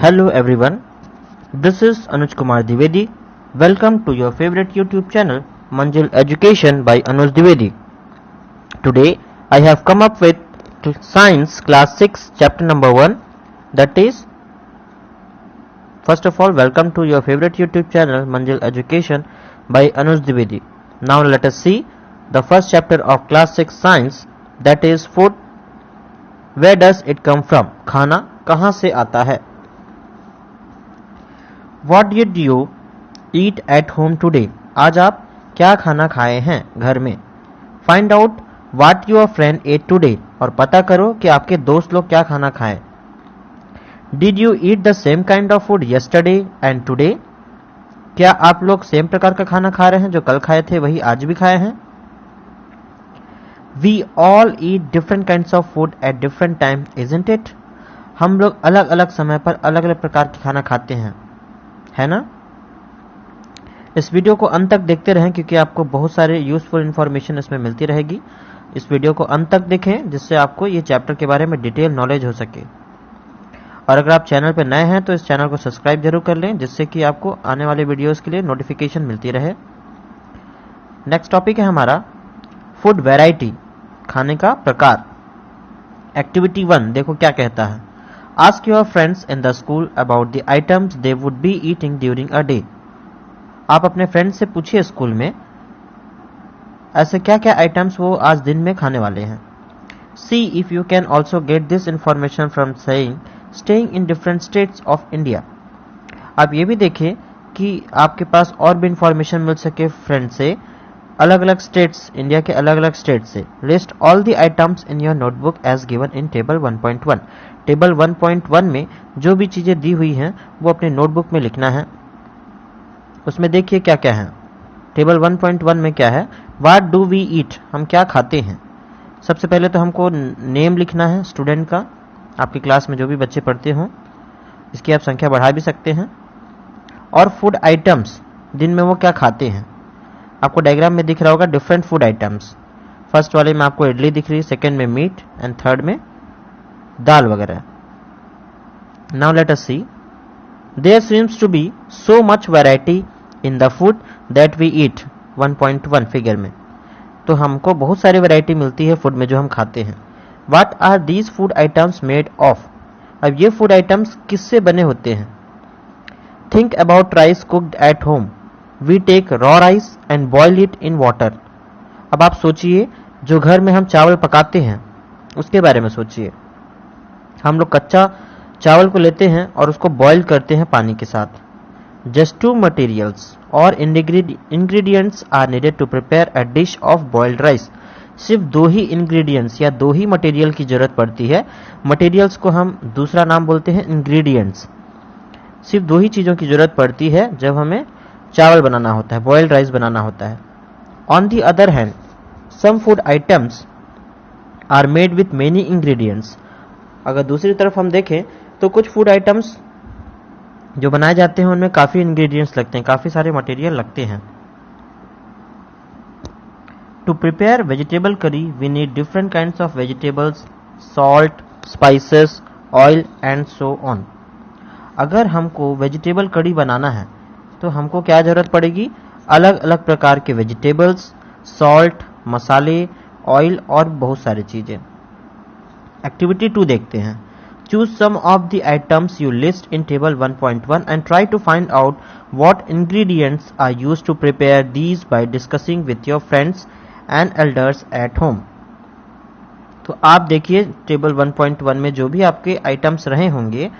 Hello everyone, this is Anuj Kumar Dwivedi. Welcome to your favorite YouTube channel Manjil Education by Anuj Dwivedi. Today I have come up with Science Class 6 Chapter number 1, that is, first of all, welcome to your favorite YouTube channel Manjil Education by Anuj Dwivedi. Now let us see the first chapter of Class 6 Science, that is Food. Where does it come from? खाना कहाँ से आता है? What did you eat at home today? आज आप क्या खाना खाए हैं घर में? Find out what your friend ate today. और पता करो कि आपके दोस्त लोग क्या खाना खाए. Did you eat the same kind of food yesterday and today? क्या आप लोग सेम प्रकार का खाना खा रहे हैं जो कल खाए थे वही आज भी खाए हैं? We all eat different kinds of food at different time, isn't it? हम लोग अलग अलग समय पर अलग अलग प्रकार के खाना खाते हैं, है ना? इस वीडियो को अंत तक देखते रहें क्योंकि आपको बहुत सारे यूजफुल इन्फॉर्मेशन इसमें मिलती रहेगी. इस वीडियो को अंत तक देखें जिससे आपको ये चैप्टर के बारे में डिटेल नॉलेज हो सके. और अगर आप चैनल पर नए हैं तो इस चैनल को सब्सक्राइब जरूर कर लें जिससे कि आपको आने वाले वीडियोस के लिए नोटिफिकेशन मिलती रहे. नेक्स्ट टॉपिक है हमारा फूड वैरायटी, खाने का प्रकार. एक्टिविटी 1 देखो क्या कहता है. Ask your friends in the school about the items they would be eating during a day. आप अपने फ्रेंड्स से पूछिए स्कूल में ऐसे क्या क्या आइटम्स वो आज दिन में खाने वाले हैं. See if you can also get this information from staying in different states of India. आप ये भी देखें कि आपके पास और भी इंफॉर्मेशन मिल सके फ्रेंड से अलग अलग स्टेट्स, इंडिया के अलग अलग स्टेट से. List all the items in your notebook as given in table 1.1. Table 1.1 में जो भी चीजें दी हुई हैं वो अपने नोटबुक में लिखना है. उसमें देखिए क्या क्या है. टेबल 1.1 में क्या है? व्हाट डू वी ईट, हम क्या खाते हैं. सबसे पहले तो हमको नेम लिखना है स्टूडेंट का, आपकी क्लास में जो भी बच्चे पढ़ते हों. इसकी आप संख्या बढ़ा भी सकते हैं. और फूड आइटम्स, दिन में वो क्या खाते हैं. आपको डायग्राम में दिख रहा होगा डिफरेंट फूड आइटम्स. फर्स्ट वाले में आपको इडली दिख रही है, सेकंड में मीट एंड थर्ड में दाल वगैरह. Now let us see. There seems to be so much variety in the food that we eat. 1.1 figure में तो हमको बहुत सारी वैरायटी मिलती है फूड में जो हम खाते हैं. What are these food items made of. अब ये फूड आइटम्स किससे बने होते हैं. Think about rice cooked at home. We take raw rice and boil it in water. अब आप सोचिए जो घर में हम चावल पकाते हैं उसके बारे में सोचिए. हम लोग कच्चा चावल को लेते हैं और उसको बॉईल करते हैं पानी के साथ. जस्ट 2 मटेरियल्स और ingredients are needed to prepare a dish of boiled rice. सिर्फ 2 ही इंग्रेडिएंट्स या 2 ही मटेरियल की जरूरत पड़ती है. मटेरियल्स को हम दूसरा नाम बोलते हैं इंग्रेडिएंट्स. सिर्फ 2 ही चीजों की जरूरत पड़ती है जब हमें चावल बनाना होता है, बॉइल्ड राइस बनाना होता है. On the other hand some food items are made with many ingredients. अगर दूसरी तरफ हम देखें तो कुछ फूड आइटम्स जो बनाए जाते हैं उनमें काफी इंग्रेडिएंट्स लगते हैं, काफी सारे मटेरियल लगते हैं. To prepare vegetable curry we need different kinds of vegetables, salt, spices, oil and so on. अगर हमको वेजिटेबल कड़ी बनाना है तो हमको क्या जरूरत पड़ेगी. अलग अलग प्रकार के वेजिटेबल्स, सॉल्ट, मसाले, ऑयल और बहुत सारी चीजें. एक्टिविटी 2 देखते हैं. Choose some of the items you list in table 1.1 and try to find out what ingredients are used to prepare these by discussing with your friends and elders at home. तो आप देखिए table 1.1 में जो भी आपके items रहे होंगे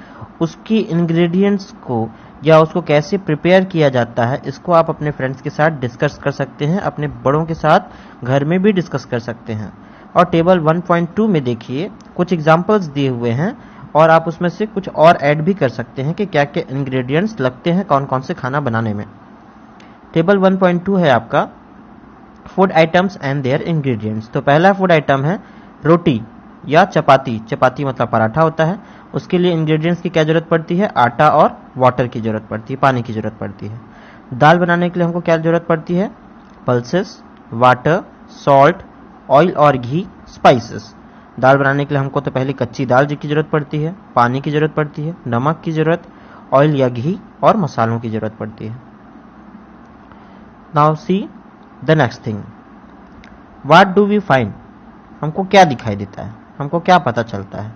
उसकी इंग्रेडिएंट्स को या उसको कैसे प्रिपेयर किया जाता है इसको आप अपने फ्रेंड्स के साथ डिस्कस कर सकते हैं, अपने बड़ों के साथ घर में भी डिस्कस कर सकते हैं. और टेबल 1.2 में देखिए कुछ एग्जांपल्स दिए हुए हैं और आप उसमें से कुछ और ऐड भी कर सकते हैं कि क्या क्या इंग्रेडिएंट्स लगते हैं कौन कौन से खाना बनाने में. टेबल 1.2 है आपका food items and their ingredients. तो पहला फूड आइटम है रोटी या चपाती. चपाती मतलब पराठा होता है. उसके लिए इंग्रेडिएंट्स की क्या जरूरत पड़ती है. आटा और वाटर की जरूरत पड़ती है, पानी की जरूरत पड़ती है. दाल बनाने के लिए हमको क्या जरूरत पड़ती है. पल्सेस, वाटर, सॉल्ट, ऑयल और घी, स्पाइसेस. दाल बनाने के लिए हमको तो पहले कच्ची दाल की जरूरत पड़ती है, पानी की जरूरत पड़ती है, नमक की जरूरत, ऑयल या घी और मसालों की जरूरत पड़ती है। Now see the next thing, what do we find, हमको क्या दिखाई देता है, हमको क्या पता चलता है।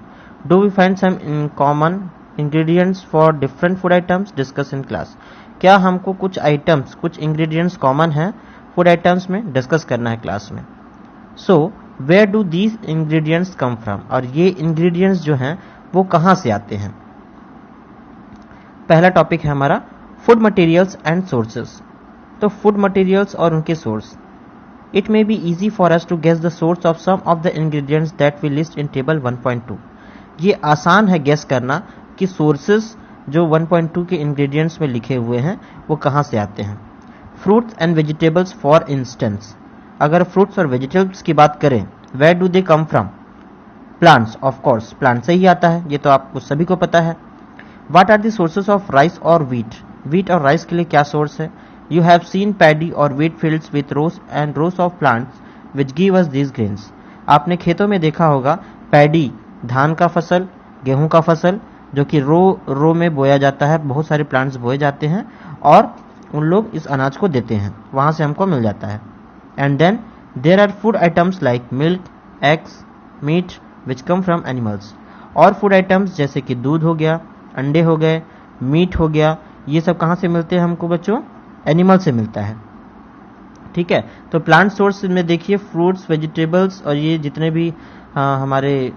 Do we find some in common ingredients for different food items discuss in class, क्या हमको कुछ आइटम्स, कुछ इंग्रेडिएंट्स कॉमन है फूड आइटम्स में डिस्कस करना है क्लास में। So where do these ingredients come from, और ये इंग्रेडिएंट्स जो हैं वो कहाँ से आते हैं। पहला टॉपिक है हमारा फूड मटेरियल्स एंड सोर्सेस। तो फूड मटेरियल्स और उनके source, it may be easy for us to guess the source of some of the ingredients that we list in table 1.2। ये आसान है गेस करना कि सोर्सेस जो 1.2 के इंग्रेडिएंट्स में लिखे हुए हैं वो कहाँ से आते हैं। Fruits and vegetables for instance, अगर फ्रूट्स और वेजिटेबल्स की बात करें, where do they come from, plants, of course plant से ही आता है, ये तो आपको सभी को पता है। What are the sources of rice और व्हीट, व्हीट और राइस के लिए क्या सोर्स है। यू हैव सीन पैडी और wheat fields with rows and rows of plants which give us these grains, आपने खेतों में देखा होगा पैडी, धान का फसल, गेहूं का फसल, जो कि रो में बोया जाता है, बहुत सारे प्लांट्स बोए जाते हैं और उन लोग इस अनाज को देते हैं, वहां से हमको मिल जाता है। And then there are food items like milk, eggs, meat which come from animals, और फूड आइटम्स जैसे कि दूध हो गया, अंडे हो गए, मीट हो गया, ये सब कहाँ से मिलते हैं हमको बच्चों, एनिमल से मिलता है। ठीक है, तो प्लांट सोर्स में देखिए फ्रूट्स, वेजिटेबल्स और ये जितने भी हमारे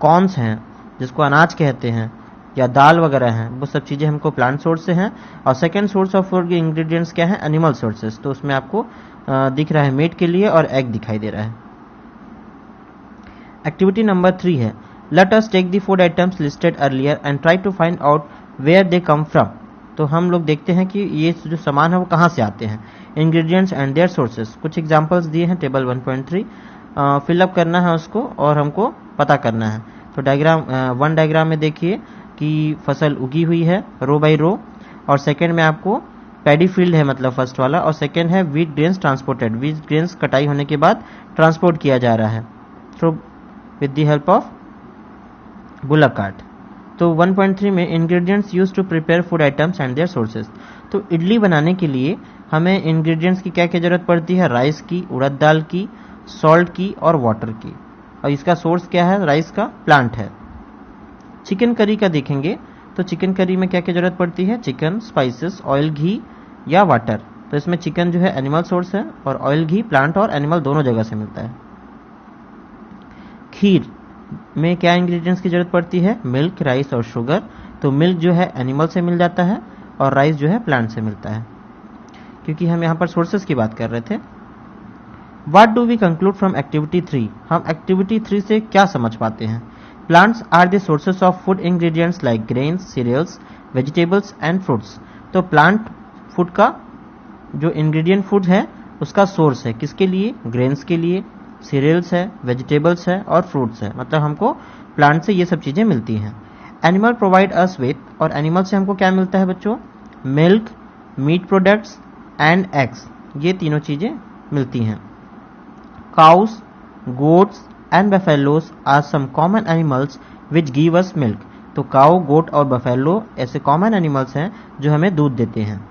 कॉर्न्स हैं जिसको अनाज कहते हैं या दाल वगैरह हैं, वो सब चीज़ें हमको प्लांट सोर्स से हैं। और सेकेंड सोर्स ऑफ फूड के इंग्रेडिएंट्स क्या है, एनिमल सोर्सेस। तो उसमें आपको दिख रहा है मीट के लिए और एग दिखाई दे रहा है। एक्टिविटी नंबर 3 है, let us take the food items listed earlier and try to find out where they come from. तो हम लोग देखते हैं कि ये जो सामान है वो कहाँ से आते हैं, इंग्रेडिएंट्स एंड देयर सोर्सेस। कुछ एग्जांपल्स दिए हैं टेबल 1.3, फिलअप करना है उसको और हमको पता करना है। तो वन डायग्राम में देखिए कि फसल उगी हुई है रो बाई रो, और सेकेंड में आपको पैडी फील्ड है मतलब फर्स्ट वाला, और सेकेंड है wheat grains transported, wheat grains कटाई होने के बाद ट्रांसपोर्ट किया जा रहा है through with the help of bullock cart. तो 1.3 में ingredients use to prepare food items and their sources. तो इडली बनाने के लिए हमें इंग्रेडिएंट्स की क्या क्या जरूरत पड़ती है, राइस की, उड़द दाल की, सॉल्ट की और वाटर की। और इसका सोर्स क्या है, राइस का प्लांट है। चिकन करी का देखेंगे तो चिकन करी में क्या क्या जरूरत पड़ती है, चिकन, स्पाइसेस, ऑयल, घी या वाटर। तो इसमें चिकन जो है एनिमल सोर्स है और ऑयल, घी प्लांट और एनिमल दोनों जगह से मिलता है। खीर में क्या इंग्रेडिएंट्स की जरूरत पड़ती है, मिल्क, राइस और शुगर। तो मिल्क जो है एनिमल से मिल जाता है और राइस जो है प्लांट से मिलता है, क्योंकि हम यहाँ पर सोर्सेस की बात कर रहे थे। What do we conclude from activity 3, हम एक्टिविटी 3 से क्या समझ पाते हैं। Plants are the sources of food ingredients like grains, cereals, vegetables and fruits. तो प्लांट फूड का जो इंग्रेडिएंट फूड है उसका सोर्स है, किसके लिए, ग्रेन्स के लिए, सीरियल्स है, वेजिटेबल्स है और फ्रूट्स है, मतलब हमको प्लांट से ये सब चीजें मिलती हैं। एनिमल प्रोवाइड अस विथ, और एनिमल से हमको क्या मिलता है बच्चों, milk, meat products and eggs, ये तीनों चीजें मिलती हैं। Cows, goats and buffaloes are some common animals which give us milk. तो काउ, गोट और बफेलो ऐसे कॉमन एनिमल्स हैं जो हमें दूध देते हैं।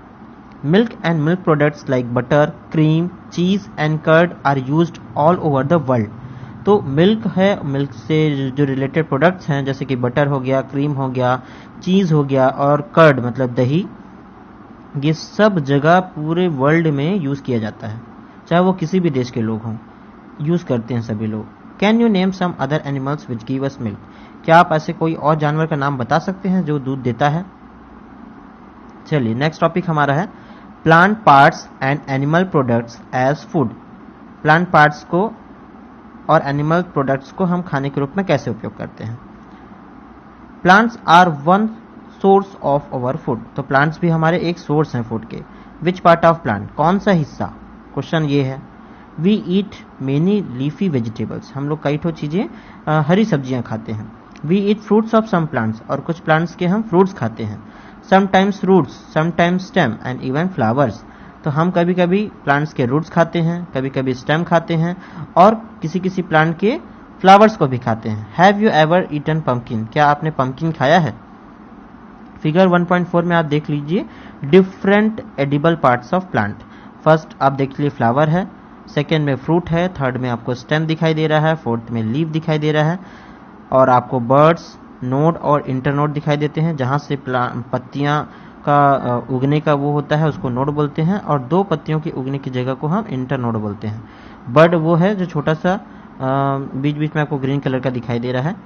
Milk and milk products like butter, cream, cheese and curd are used all over the world. तो मिल्क है, मिल्क से जो रिलेटेड प्रोडक्ट्स हैं जैसे कि बटर हो गया, क्रीम हो गया, चीज हो गया और कर्ड मतलब दही, ये सब जगह पूरे वर्ल्ड में यूज किया जाता है, चाहे वो किसी भी देश के लोग हों, यूज करते हैं सभी लोग। Can you name some other animals which give us milk, क्या आप ऐसे कोई और जानवर का नाम बता सकते हैं जो दूध देता है। चलिए नेक्स्ट टॉपिक हमारा है plant parts and animal products as food. Plant parts को और एनिमल प्रोडक्ट्स को हम खाने के रूप में कैसे उपयोग करते हैं। Plants are one source of our food. तो प्लांट्स भी हमारे एक सोर्स हैं फूड के। विच पार्ट ऑफ प्लांट, कौन सा हिस्सा, क्वेश्चन ये है। We eat many leafy vegetables, हम लोग कई ठो चीजें हरी सब्जियां खाते हैं। We eat fruits of some plants, और कुछ प्लांट्स के हम फ्रूट्स खाते हैं। Sometimes roots, sometimes stem and even flowers. तो हम कभी कभी प्लांट्स के रूट्स खाते हैं, कभी कभी स्टेम खाते हैं और किसी किसी प्लांट के फ्लावर्स को भी खाते हैं। Have you ever eaten pumpkin, क्या आपने पम्पकिन खाया है? फिगर 1.4 में आप देख लीजिए different edible parts of plant. First आप देख लीजिए फ्लावर है, सेकेंड में फ्रूट है, थर्ड में आपको स्टेम दिखाई दे रहा है, फोर्थ में लीफ दिखाई दे रहा है, और आपको बर्ड्स नोड और इंटरनोड दिखाई देते हैं। जहां से पत्तियां का उगने का वो होता है उसको नोड बोलते हैं, और दो पत्तियों की उगने की जगह को हम इंटरनोड बोलते हैं। बर्ड वो है जो छोटा सा बीच बीच में आपको ग्रीन कलर का दिखाई दे रहा है,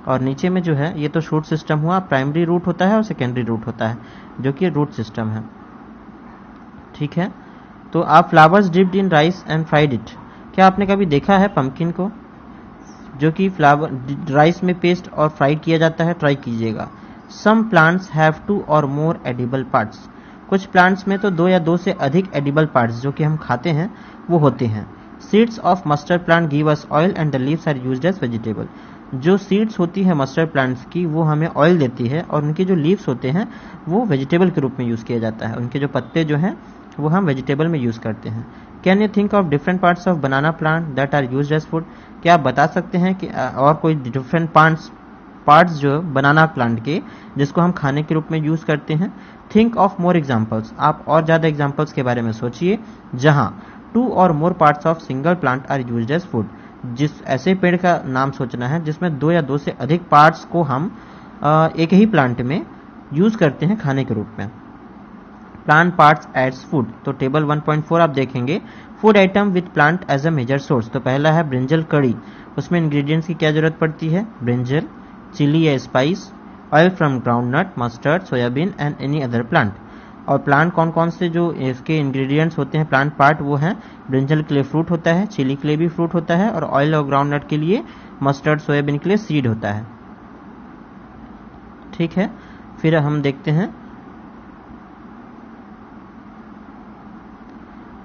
और नीचे में जो है ये तो शूट सिस्टम हुआ, प्राइमरी रूट होता है और सेकेंडरी रूट होता है जो कि रूट सिस्टम है। ठीक है, तो आप flowers dipped in rice and fried it, क्या आपने कभी देखा है पंपकिन को जो कि फ्लावर राइस में पेस्ट और फ्राई किया जाता है? ट्राई कीजिएगा। सम प्लांट्स हैव 2 और मोर एडिबल पार्ट्स, कुछ प्लांट्स में तो 2 या 2 से अधिक एडिबल पार्ट्स जो कि हम खाते हैं वो होते हैं। Seeds of mustard plant give us oil and the leaves are used as vegetable, जो सीड्स होती है मस्टर्ड प्लांट्स की वो हमें ऑयल देती है, और उनके जो लीव्स होते हैं वो वेजिटेबल के रूप में यूज़ किया जाता है। उनके जो पत्ते जो हैं वो हम वेजिटेबल में यूज़ करते हैं। Can you think of different parts of banana plant that are used as food, क्या आप बता सकते हैं कि और कोई डिफरेंट पार्ट्स जो बनाना प्लांट के जिसको हम खाने के रूप में यूज़ करते हैं? थिंक ऑफ मोर एग्जाम्पल्स, आप और ज़्यादा एग्जाम्पल्स के बारे में सोचिए जहाँ 2 और more parts of single plant are used as food, जिस ऐसे पेड़ का नाम सोचना है जिसमें 2 या 2 से अधिक पार्ट्स को हम एक ही प्लांट में यूज़ करते हैं खाने के रूप में। प्लांट पार्ट्स एड्स फूड, तो टेबल 1.4 आप देखेंगे food item with plant as a major source. तो पहला है ब्रिंजल कड़ी, उसमें इंग्रेडिएंट्स की क्या जरूरत पड़ती है? ब्रिंजल, चिली या spice, oil from groundnut, mustard, soybean and any other plant. और प्लांट कौन कौन से जो इसके इंग्रेडिएंट्स होते हैं प्लांट पार्ट वो हैं, ब्रिंजल के लिए फ्रूट होता है, चिली के लिए भी फ्रूट होता है, और ऑयल और ग्राउंडनट के लिए मस्टर्ड, सोयाबीन के लिए सीड होता है। ठीक है, फिर हम देखते हैं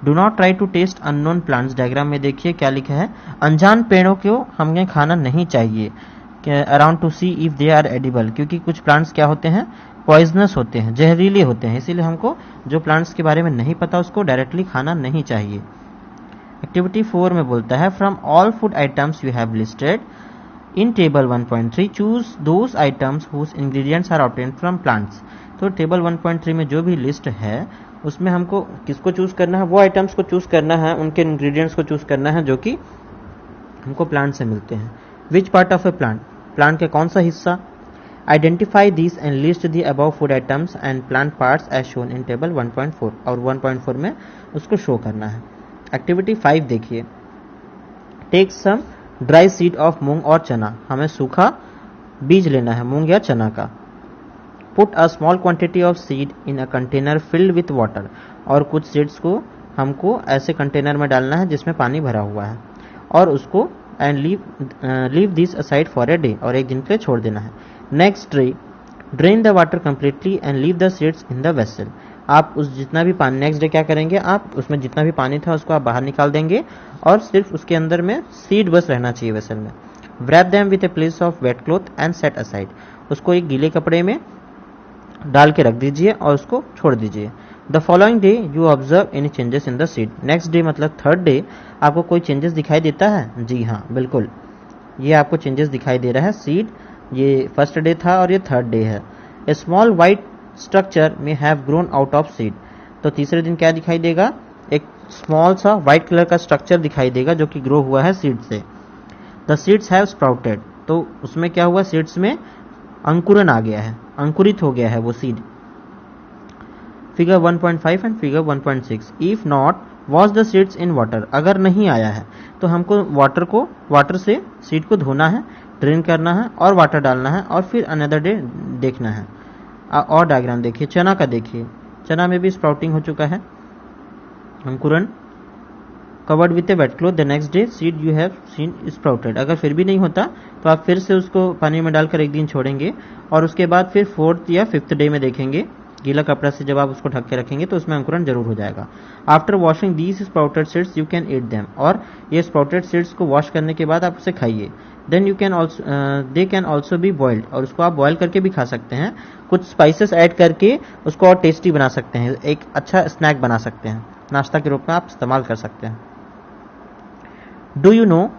do not try to taste unknown plants. Diagram में देखिए क्या लिखा है, अनजान पेड़ों को हमें खाना नहीं चाहिए around to see if they are edible, क्योंकि कुछ प्लांट्स क्या होते हैं? पॉइजनस होते हैं, जहरीले होते हैं, इसीलिए हमको जो प्लांट्स के बारे में नहीं पता उसको डायरेक्टली खाना नहीं चाहिए। एक्टिविटी 4 में बोलता है from all food items you have listed in table 1.3 choose those items whose ingredients are obtained from plants. तो टेबल 1.3 में जो भी लिस्ट है उसमें हमको किसको चूज करना है? वो आइटम्स को चूज करना है, उनके इंग्रेडिएंट्स को चूज करना है जो कि हमको प्लांट से मिलते हैं। Which part of a plant, plant का कौन सा हिस्सा? Identify this and list the above food items and plant parts as shown in table 1.4, और 1.4 में उसको शो करना है। एक्टिविटी 5 देखिए, take some dry seed of moong और चना, हमें सूखा बीज लेना है मूंग या चना का। Put a small quantity of seed in a container filled with water, और कुछ सीड्स को हमको ऐसे कंटेनर में डालना है जिसमें पानी भरा हुआ है, और उसको and leave this aside for a day, और एक दिन के लिए छोड़ देना है। Next day drain the water completely and leave the seeds in the vessel, आप उस जितना भी पानी नेक्स्ट डे क्या करेंगे, आप उसमें जितना भी पानी था उसको आप बाहर निकाल देंगे और सिर्फ उसके अंदर में सीड बस रहना चाहिए वेसल में। wrap them with a piece of wet cloth and set aside, उसको एक गीले कपड़े में डाल के रख दीजिए और उसको छोड़ दीजिए। The following day you observe any changes in the seed, next day मतलब थर्ड डे आपको कोई चेंजेस दिखाई देता है? जी हाँ बिल्कुल, ये आपको चेंजेस दिखाई दे रहा है। सीड ये फर्स्ट डे था और ये थर्ड डे है। ए स्मॉल वाइट स्ट्रक्चर में have grown out of seed, तो तीसरे दिन क्या दिखाई देगा? एक स्मॉल सा व्हाइट कलर का स्ट्रक्चर दिखाई देगा जो कि ग्रो हुआ है सीड से। द सीड्स हैव स्प्राउटेड, तो उसमें क्या हुआ? सीड्स में अंकुरन आ गया है, अंकुरित हो गया है वो seed. Figure 1.5 and figure 1.6, if not wash the seeds in water, अगर नहीं आया है तो हमको वाटर से सीड को धोना है, ड्रेन करना है और वाटर डालना है और फिर अनदर डे देखना है। और डायग्राम देखिए, चना का देखिए, चना में भी स्प्राउटिंग हो चुका है, अंकुरन। Covered with a wet cloth, the next day seed you have seen sprouted, अगर फिर भी नहीं होता तो आप फिर से उसको पानी में डालकर एक दिन छोड़ेंगे और उसके बाद फिर 4th या 5th डे में देखेंगे, गीला कपड़ा से जब आप उसको ढक के रखेंगे तो उसमें अंकुरन जरूर हो जाएगा। After washing these sprouted seeds you can eat them, और ये स्प्राउटेड सीड्स को वॉश करने के बाद आप उसे खाइए। Then you can also they can also be boiled, और उसको आप बॉयल करके भी खा सकते हैं, कुछ स्पाइसेस ऐड करके उसको और टेस्टी बना सकते हैं, एक अच्छा स्नैक बना सकते हैं, नाश्ता के रूप में आप इस्तेमाल कर सकते हैं। Do you know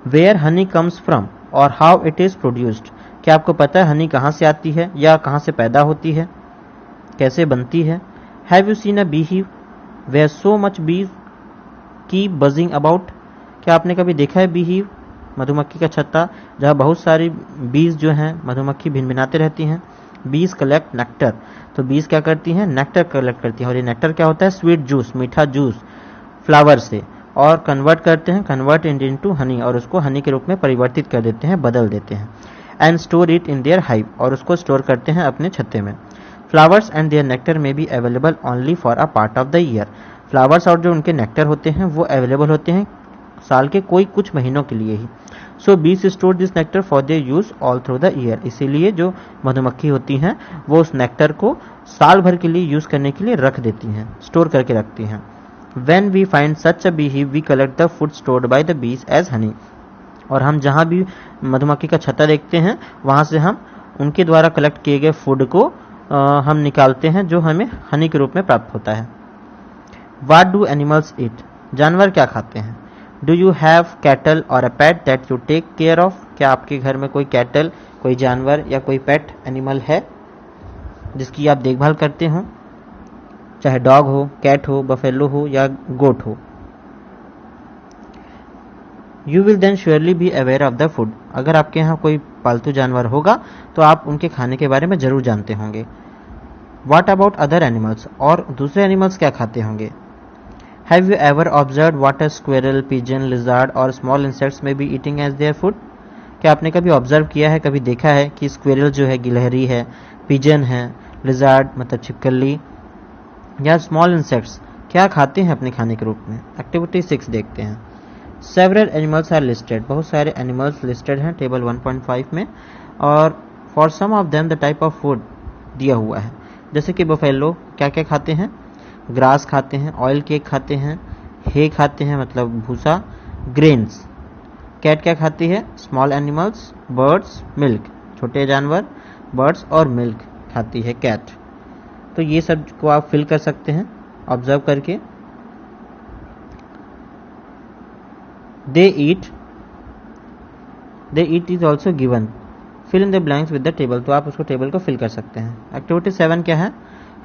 where honey comes from और हाउ इट इज प्रोड्यूस्ड। क्या आपको पता है हनी कहाँ से आती है या कहाँ से पैदा होती है, कैसे बनती है। Have you seen a bee hive where so much bees keep buzzing about. क्या आपने कभी देखा है बी हिव, मधुमक्खी का छत्ता, जहाँ बहुत सारी बीज जो हैं मधुमक्खी भिनभिनाते रहती हैं। बीज कलेक्ट नेक्टर, तो बीज क्या करती हैं, नेक्टर कलेक्ट करती हैं, और ये नेक्टर क्या होता है, स्वीट जूस, मीठा जूस फ्लावर से, और कन्वर्ट करते हैं, कन्वर्ट इनटू हनी, और उसको हनी के रूप में परिवर्तित कर देते हैं, बदल देते हैं। And store it in their hive, और उसको स्टोर करते हैं अपने छत्ते में। फ्लावर्स एंड देयर नेक्टर में be available only for a part of the year. Flowers और जो उनके नेक्टर होते हैं वो अवेलेबल होते हैं साल के कोई कुछ महीनों के लिए ही। सो बीज store this nectar for their use all through the year. इसीलिए जो मधुमक्खी होती हैं वो उस नेक्टर को साल भर के लिए यूज करने के लिए रख देती हैं, स्टोर करके रखती हैं। When we find such a beehive, we collect the food stored by the bees as honey. और हम जहाँ भी मधुमक्खी का छत्ता देखते हैं वहाँ से हम उनके द्वारा कलेक्ट किए गए फूड को हम निकालते हैं जो हमें हनी के रूप में प्राप्त होता है। What do animals eat? जानवर क्या खाते हैं? Do you have cattle or a pet that you take care of? क्या आपके घर में कोई कैटल, कोई जानवर या कोई पेट एनिमल है जिसकी आप देखभाल करते हो, चाहे डॉग हो, कैट हो, बफेलो हो या गोट हो। You will then surely be aware of the food. अगर आपके यहाँ कोई पालतू जानवर होगा तो आप उनके खाने के बारे में जरूर जानते होंगे। What about other animals? और दूसरे एनिमल्स क्या खाते होंगे? Have you ever observed what a squirrel, pigeon, lizard और small insects may be eating as their food? क्या आपने कभी ऑब्जर्व किया है, कभी देखा है कि स्क्विरल जो है गिलहरी है, पिजन है, लिजार्ड मतलब छिपकली या स्मॉल इंसेक्ट्स क्या खाते हैं अपने खाने के रूप में। एक्टिविटी 6 देखते हैं। सेवरल एनिमल्स आर लिस्टेड, बहुत सारे एनिमल्स लिस्टेड हैं टेबल 1.5 में, और for some of them the type of food दिया हुआ है। जैसे कि बफेलो क्या क्या खाते हैं, ग्रास खाते हैं, ऑयल केक खाते हैं, हे खाते हैं मतलब भूसा, ग्रेन्स। कैट क्या खाती है, स्मॉल एनिमल्स, बर्ड्स, मिल्क, छोटे जानवर, बर्ड्स और मिल्क खाती है कैट। तो ये सब को आप फिल कर सकते हैं ऑब्जर्व करके। They eat is also given, fill in the blanks with the table, तो आप उसको टेबल को फिल कर सकते हैं। एक्टिविटी 7 क्या है,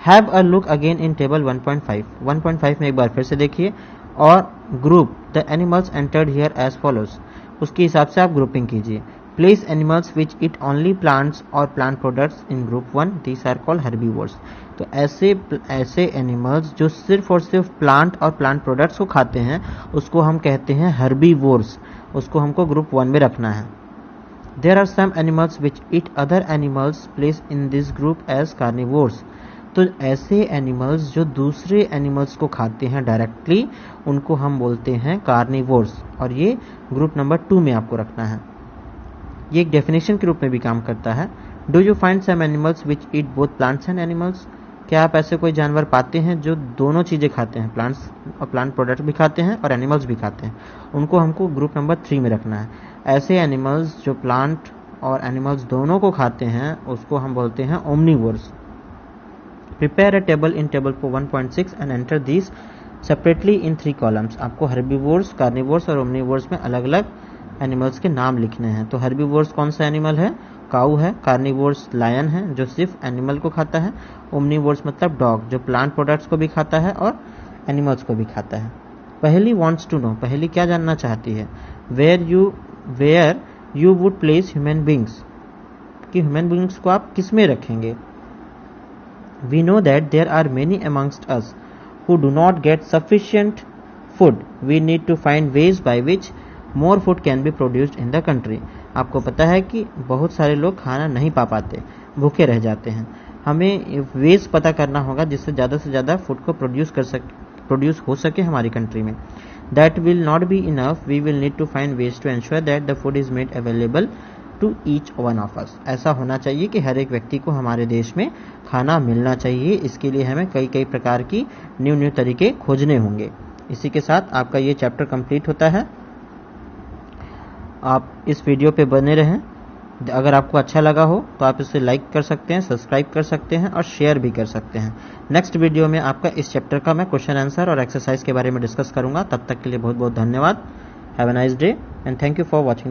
have a look again in table 1.5। 1.5 में एक बार फिर से देखिए और group the animals entered here as follows, उसके हिसाब से आप ग्रुपिंग कीजिए। Place animals which eat only plants और plant products in group 1, these are called herbivores. तो ऐसे एनिमल्स जो सिर्फ और सिर्फ प्लांट और प्लांट प्रोडक्ट्स को खाते हैं उसको हम कहते हैं हर्बीवोर्स, उसको हमको ग्रुप 1 में रखना है। There are some animals which eat other animals place in this group as carnivores. तो ऐसे एनिमल्स जो दूसरे एनिमल्स को खाते हैं डायरेक्टली उनको हम बोलते हैं कार्निवोर्स, और ये ग्रुप नंबर 2 में आपको रखना है। ये एक डेफिनेशन के रूप में भी काम करता है। Do you find some animals which eat both plants and animals. क्या आप ऐसे कोई जानवर पाते हैं जो दोनों चीज़ें खाते हैं, प्लांट्स और प्लांट प्रोडक्ट भी खाते हैं और एनिमल्स भी खाते हैं, उनको हमको ग्रुप नंबर 3 में रखना है। ऐसे एनिमल्स जो प्लांट और एनिमल्स दोनों को खाते हैं उसको हम बोलते हैं omnivores. Prepare a table in table 1.6 and enter these separately in 3 columns. आपको हर्बीवोर्स, कार्निवोर्स और ओमनीवोर्स में अलग अलग एनिमल्स के नाम लिखने हैं। तो हर्बीवोर्स कौन सा एनिमल है, काऊ है। कार्निवोर्स लायन है जो सिर्फ एनिमल को खाता है। ओमनीवोर्स मतलब डॉग जो प्लांट प्रोडक्ट्स को भी खाता है और एनिमल्स को भी खाता है। पहली वांट्स टू नो, पहली क्या जानना चाहती है, where you would place human beings, कि ह्यूमन बींग्स को आप किस में रखेंगे। We know that there are many amongst us who do not get sufficient food, we need to find ways by which more food can be produced in the country. आपको पता है कि बहुत सारे लोग खाना नहीं पा पाते, भूखे रह जाते हैं। हमें वेज पता करना होगा जिससे ज़्यादा फूड को प्रोड्यूस हो सके हमारी कंट्री में। That will not be enough, we will need to find ways to ensure that the food is made available to each one of us. ऐसा होना चाहिए कि हर एक व्यक्ति को हमारे देश में खाना मिलना चाहिए। इसके लिए हमें कई प्रकार की न्यू तरीके खोजने होंगे। इसी के साथ आपका ये चैप्टर कंप्लीट होता है। आप इस वीडियो पे बने रहें। अगर आपको अच्छा लगा हो तो आप इसे लाइक कर सकते हैं, सब्सक्राइब कर सकते हैं और शेयर भी कर सकते हैं। नेक्स्ट वीडियो में आपका इस चैप्टर का मैं क्वेश्चन आंसर और एक्सरसाइज के बारे में डिस्कस करूंगा। तब तक के लिए बहुत बहुत धन्यवाद। Have a nice day and thank you for watching the